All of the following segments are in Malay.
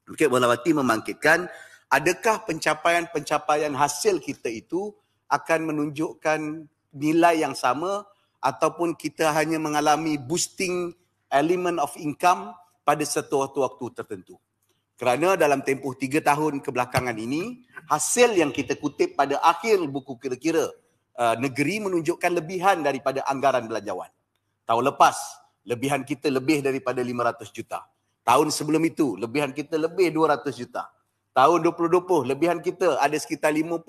Bukit Berlawati membangkitkan, adakah pencapaian-pencapaian hasil kita itu akan menunjukkan nilai yang sama ataupun kita hanya mengalami boosting element of income pada satu waktu tertentu. Kerana dalam tempoh 3 tahun kebelakangan ini, hasil yang kita kutip pada akhir buku kira-kira negeri menunjukkan lebihan daripada anggaran belanjawan. Tahun lepas, lebihan kita lebih daripada 500 juta. Tahun sebelum itu, lebihan kita lebih 200 juta. Tahun 2020, lebihan kita ada sekitar 50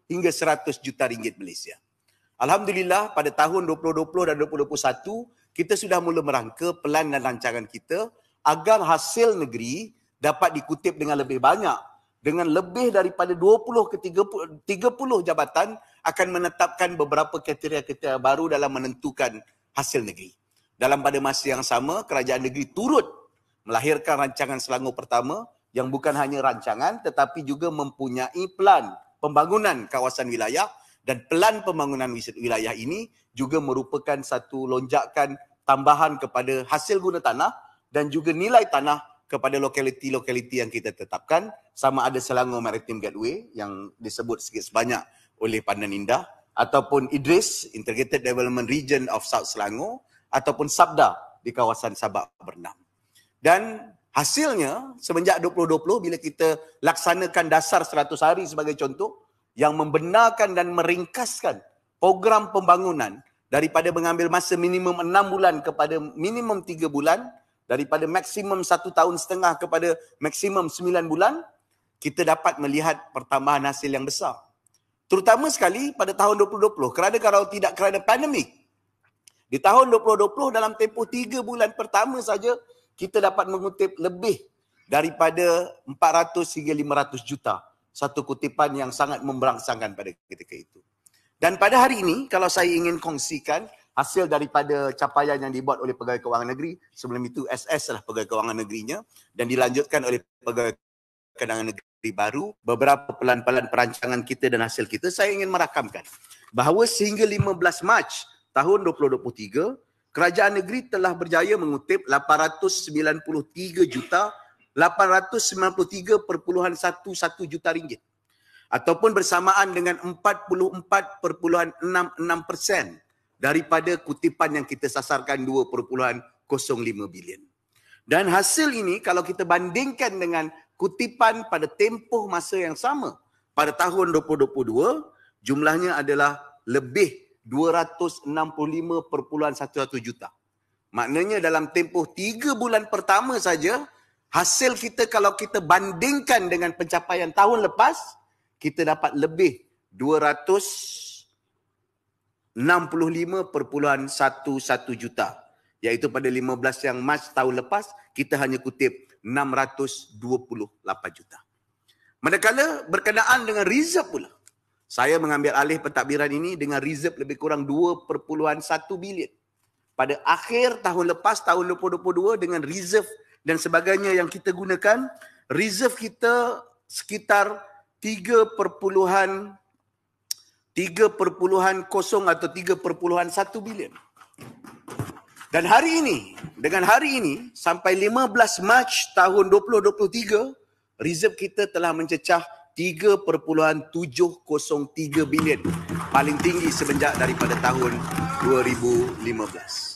hingga 100 juta ringgit Malaysia. Alhamdulillah, pada tahun 2020 dan 2021, kita sudah mula merangka pelan dan rancangan kita agar hasil negeri dapat dikutip dengan lebih banyak. Dengan lebih daripada 20 ke 30 jabatan akan menetapkan beberapa kriteria-kriteria baru dalam menentukan hasil negeri. Dalam pada masa yang sama, kerajaan negeri turut melahirkan rancangan Selangor pertama yang bukan hanya rancangan tetapi juga mempunyai pelan pembangunan kawasan wilayah, dan pelan pembangunan wilayah ini juga merupakan satu lonjakan tambahan kepada hasil guna tanah dan juga nilai tanah kepada lokaliti-lokaliti yang kita tetapkan, sama ada Selangor Maritime Gateway yang disebut sikit sebanyak oleh Pandan Indah, ataupun IDRIS, Integrated Development Region of South Selangor, ataupun SABDA di kawasan Sabak Bernam. Dan hasilnya semenjak 2020 bila kita laksanakan dasar 100 hari sebagai contoh yang membenarkan dan meringkaskan program pembangunan daripada mengambil masa minimum 6 bulan kepada minimum 3 bulan, daripada maksimum 1,5 tahun kepada maksimum 9 bulan, kita dapat melihat pertambahan hasil yang besar. Terutama sekali pada tahun 2020, kerana pandemik. Di tahun 2020 dalam tempoh 3 bulan pertama saja, kita dapat mengutip lebih daripada 400 hingga 500 juta. Satu kutipan yang sangat memberangsangkan pada ketika itu. Dan pada hari ini, kalau saya ingin kongsikan hasil daripada capaian yang dibuat oleh Pegawai Kewangan Negeri, sebelum itu SS lah Pegawai Kewangan Negerinya, dan dilanjutkan oleh Pegawai Kewangan Negeri baru, beberapa pelan-pelan perancangan kita dan hasil kita, saya ingin merakamkan bahawa sehingga 15 Mac tahun 2023, kerajaan negeri telah berjaya mengutip 893.893.11 juta ringgit, ataupun bersamaan dengan 44.66% daripada kutipan yang kita sasarkan 2.05 bilion. Dan hasil ini kalau kita bandingkan dengan kutipan pada tempoh masa yang sama pada tahun 2022, jumlahnya adalah lebih 265.11 juta. Maknanya dalam tempoh 3 bulan pertama saja, hasil kita kalau kita bandingkan dengan pencapaian tahun lepas, kita dapat lebih 265.11 juta. Iaitu pada 15 yang Mac tahun lepas, kita hanya kutip 628 juta. Manakala berkenaan dengan reserve pula, saya mengambil alih pentadbiran ini dengan reserve lebih kurang 2.1 bilion. Pada akhir tahun lepas, tahun 2022, dengan reserve dan sebagainya yang kita gunakan, reserve kita sekitar 3.0 atau 3.1 bilion. Dan hari ini, dengan hari ini, sampai 15 Mac tahun 2023, reserve kita telah mencecah 3.703 bilion. Paling tinggi semenjak daripada tahun 2015.